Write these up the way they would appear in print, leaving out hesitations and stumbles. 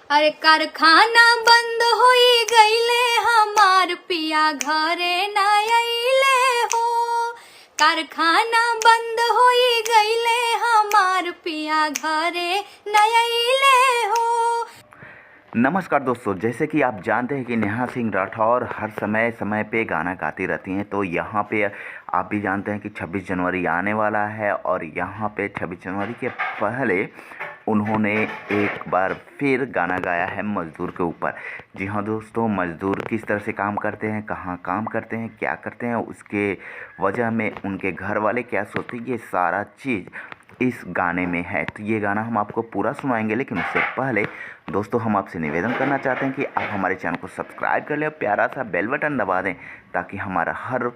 अरे कारखाना बंद होई गईले हमार पिया घरे न अइले हो। कारखाना बंद होई गईले हमार पिया घरे न अइले हो। नमस्कार दोस्तों, जैसे कि आप जानते हैं कि नेहा सिंह राठौर हर समय समय पे गाना गाती रहती हैं, तो यहाँ पे आप भी जानते हैं कि 26 जनवरी आने वाला है और यहाँ पे 26 जनवरी के पहले उन्होंने एक बार फिर गाना गाया है मज़दूर के ऊपर। जी हाँ दोस्तों, मज़दूर किस तरह से काम करते हैं, कहाँ काम करते हैं, क्या करते हैं, उसके वजह में उनके घर वाले क्या सोचते हैं, ये सारा चीज़ इस गाने में है। तो ये गाना हम आपको पूरा सुनाएंगे, लेकिन उससे पहले दोस्तों हम आपसे निवेदन करना चाहते हैं कि आप हमारे चैनल को सब्सक्राइब कर लें और प्यारा सा बेल बटन दबा दें ताकि हमारा हर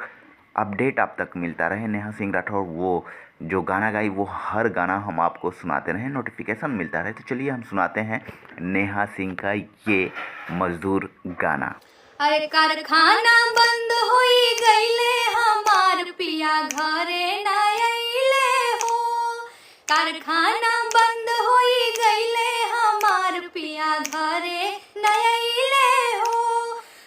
अपडेट आप तक मिलता रहे। नेहा सिंह राठौर वो जो गाना गाई वो हर गाना हम आपको सुनाते रहें, नोटिफिकेशन मिलता रहे। तो चलिए हम सुनाते हैं नेहा सिंह का ये मज़दूर गाना। अरे कारखाना बंद होई गईले हमार पिया घरे न अइले हो। कारखाना बंद होई गईले हमार पिया घरे न अइले हो।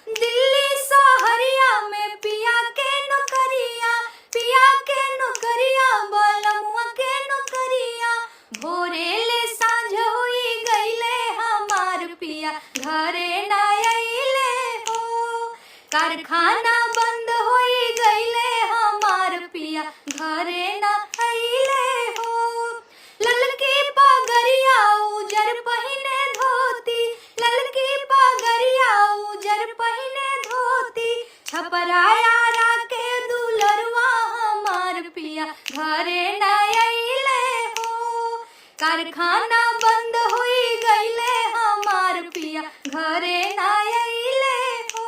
दिल्ली शहरिया में पिया के नौकरिया, पिया के नौकरिया, बलमुआ के नौकरिया। भोरे ले सांझ होई गईले हमार पिया घरे न अइले हो। कारखाना बंद होई गईले हमार पिया घरे न अइले हो। ललकी पगरिया उजर पहिने धोती, ललकी पगरिया उजर पहिने धोती। छपराया राके दुलरवा हमार पिया घरे न अइले हो। कारखाना बंद होई गईले हमार पिया घरे न अइले हो।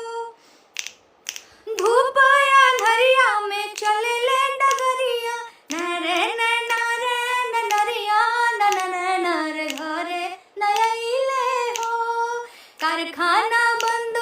धूप अंधरिया में चले ले डगरिया, नरे नरे नरिया नरे घरे न अइले हो। कारखाना बंद